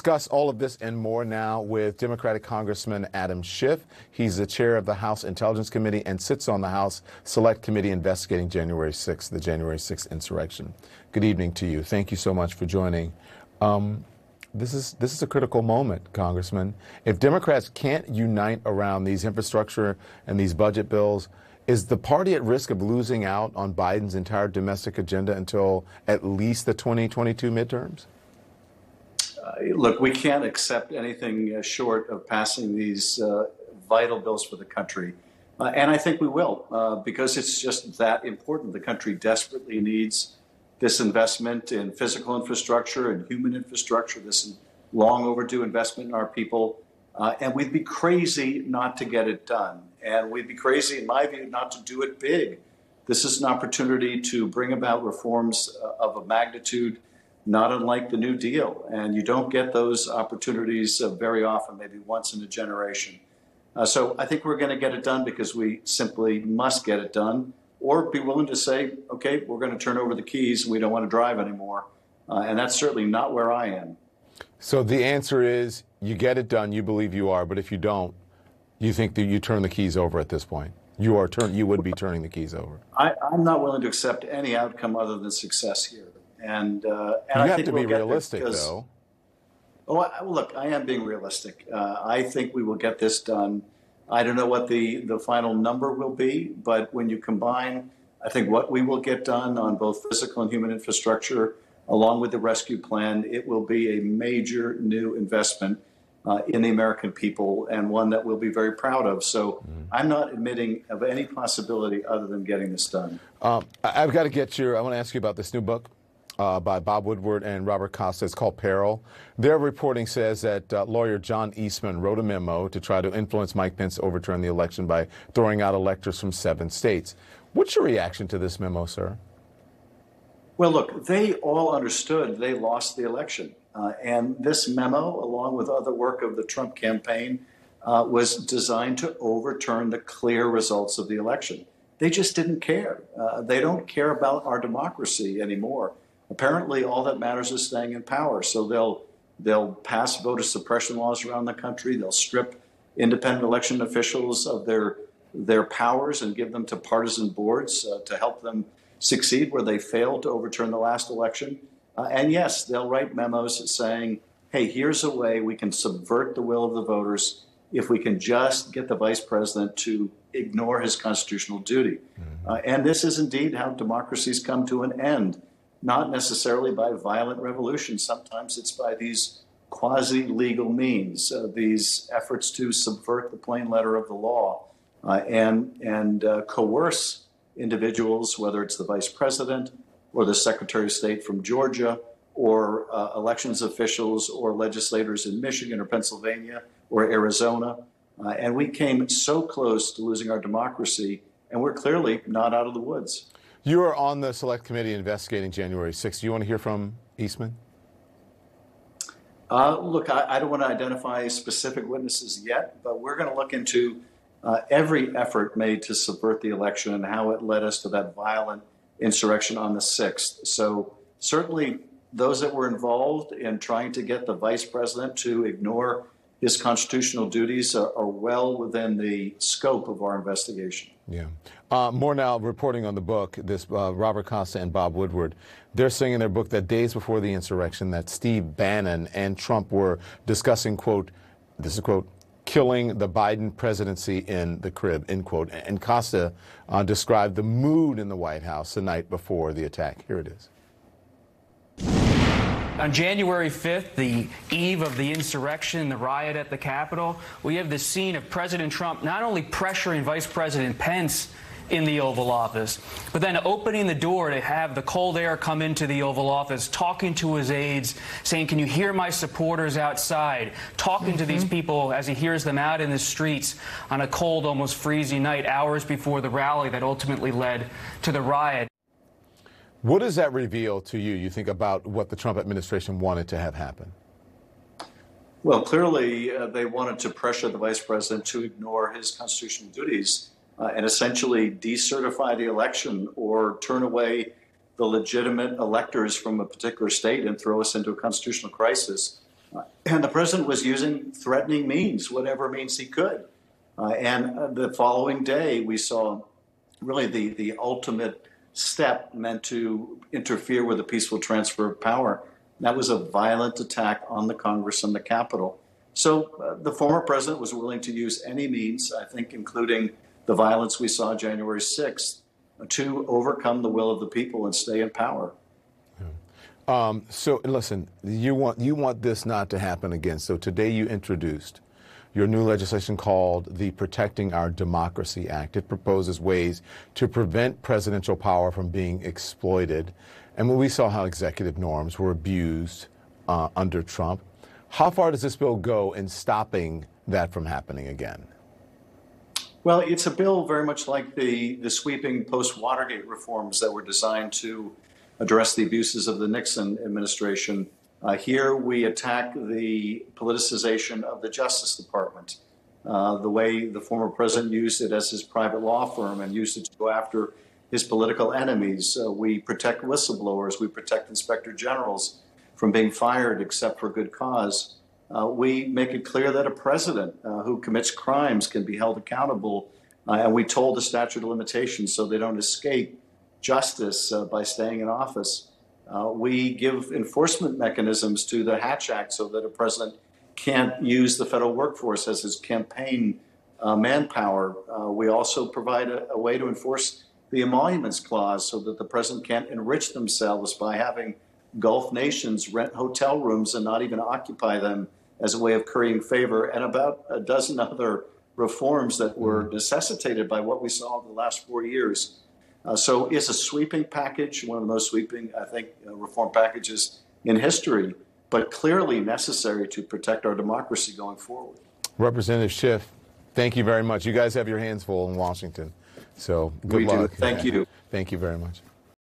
discuss all of this and more now with Democratic Congressman Adam Schiff. He's the chair of the House Intelligence Committee and sits on the House Select Committee investigating January 6th, the January 6th insurrection. Good evening to you. Thank you so much for joining. This is a critical moment, Congressman. If Democrats can't unite around these infrastructure and these budget bills, is the party at risk of losing out on Biden's entire domestic agenda until at least the 2022 midterms? Look, we can't accept anything short of passing these vital bills for the country. And I think we will, because it's just that important. The country desperately needs this investment in physical infrastructure and human infrastructure, this long overdue investment in our people. And we'd be crazy not to get it done. And we'd be crazy, in my view, not to do it big. This is an opportunity to bring about reforms of a magnitude not unlike the New Deal. And you don't get those opportunities very often, maybe once in a generation. So I think we're going to get it done because we simply must get it done, or be willing to say, okay, we're going to turn over the keys and we don't want to drive anymore. And that's certainly not where I am. So the answer is you get it done, you believe you are, but if you don't, you think that you turn the keys over at this point? You would be turning the keys over. I'm not willing to accept any outcome other than success here. And you I have think to be realistic, though. Oh, look, I am being realistic. I think we will get this done. I don't know what the final number will be, but when you combine, I think what we will get done on both physical and human infrastructure, along with the rescue plan, it will be a major new investment in the American people, and one that we'll be very proud of. So I'm not admitting of any possibility other than getting this done. I've got to I want to ask you about this new book by Bob Woodward and Robert Costa. It's called Peril. Their reporting says that lawyer John Eastman wrote a memo to try to influence Mike Pence to overturn the election by throwing out electors from 7 states. What's your reaction to this memo, sir? Well, look, they all understood they lost the election. And this memo, along with other work of the Trump campaign, was designed to overturn the clear results of the election. They just didn't care. They don't care about our democracy anymore. Apparently, all that matters is staying in power. So they'll pass voter suppression laws around the country. They'll strip independent election officials of their powers and give them to partisan boards to help them succeed where they failed to overturn the last election. And yes, they'll write memos saying, hey, here's a way we can subvert the will of the voters if we can just get the vice president to ignore his constitutional duty. And this is indeed how democracies come to an end, not necessarily by violent revolution. Sometimes it's by these quasi-legal means, these efforts to subvert the plain letter of the law and coerce individuals, whether it's the vice president or the Secretary of State from Georgia or elections officials or legislators in Michigan or Pennsylvania or Arizona. And we came so close to losing our democracy, and we're clearly not out of the woods. You are on the Select Committee investigating January 6th. Do you want to hear from Eastman? Look, I don't want to identify specific witnesses yet, but we're going to look into every effort made to subvert the election and how it led us to that violent insurrection on the 6th. So certainly those that were involved in trying to get the vice president to ignore his constitutional duties are well within the scope of our investigation. Yeah. More now reporting on the book, this Robert Costa and Bob Woodward. They're saying in their book that days before the insurrection that Steve Bannon and Trump were discussing, quote, this is quote, killing the Biden presidency in the crib, end quote. And Costa described the mood in the White House the night before the attack. Here it is. On January 5th, the eve of the insurrection, the riot at the Capitol, we have the scene of President Trump not only pressuring Vice President Pence in the Oval Office, but then opening the door to have the cold air come into the Oval Office, talking to his aides, saying, can you hear my supporters outside, talking to these people as he hears them out in the streets on a cold, almost freezing night, hours before the rally that ultimately led to the riot. What does that reveal to you, you think, about what the Trump administration wanted to have happen? Well, clearly, they wanted to pressure the vice president to ignore his constitutional duties and essentially decertify the election or turn away the legitimate electors from a particular state and throw us into a constitutional crisis. And the president was using threatening means, whatever means he could. And the following day, we saw really the ultimate step meant to interfere with a peaceful transfer of power. That was a violent attack on the Congress and the Capitol. So the former president was willing to use any means, I think, including the violence we saw January 6th, to overcome the will of the people and stay in power. So listen, you want this not to happen again. So today you introduced your new legislation called the Protecting Our Democracy Act. It proposes ways to prevent presidential power from being exploited. And when we saw how executive norms were abused under Trump, how far does this bill go in stopping that from happening again? Well, it's a bill very much like the sweeping post-Watergate reforms that were designed to address the abuses of the Nixon administration. Here we attack the politicization of the Justice Department, the way the former president used it as his private law firm and used it to go after his political enemies. We protect whistleblowers. We protect inspector generals from being fired except for good cause. We make it clear that a president who commits crimes can be held accountable, and we told the statute of limitations so they don't escape justice by staying in office. We give enforcement mechanisms to the Hatch Act so that a president can't use the federal workforce as his campaign manpower. We also provide a way to enforce the emoluments clause so that the president can't enrich themselves by having Gulf nations rent hotel rooms and not even occupy them as a way of currying favor, and about a dozen other reforms that were necessitated by what we saw in the last 4 years. So it's a sweeping package, one of the most sweeping, I think, reform packages in history, but clearly necessary to protect our democracy going forward. Representative Schiff, thank you very much. You guys have your hands full in Washington. So good luck. Thank you. Thank you very much.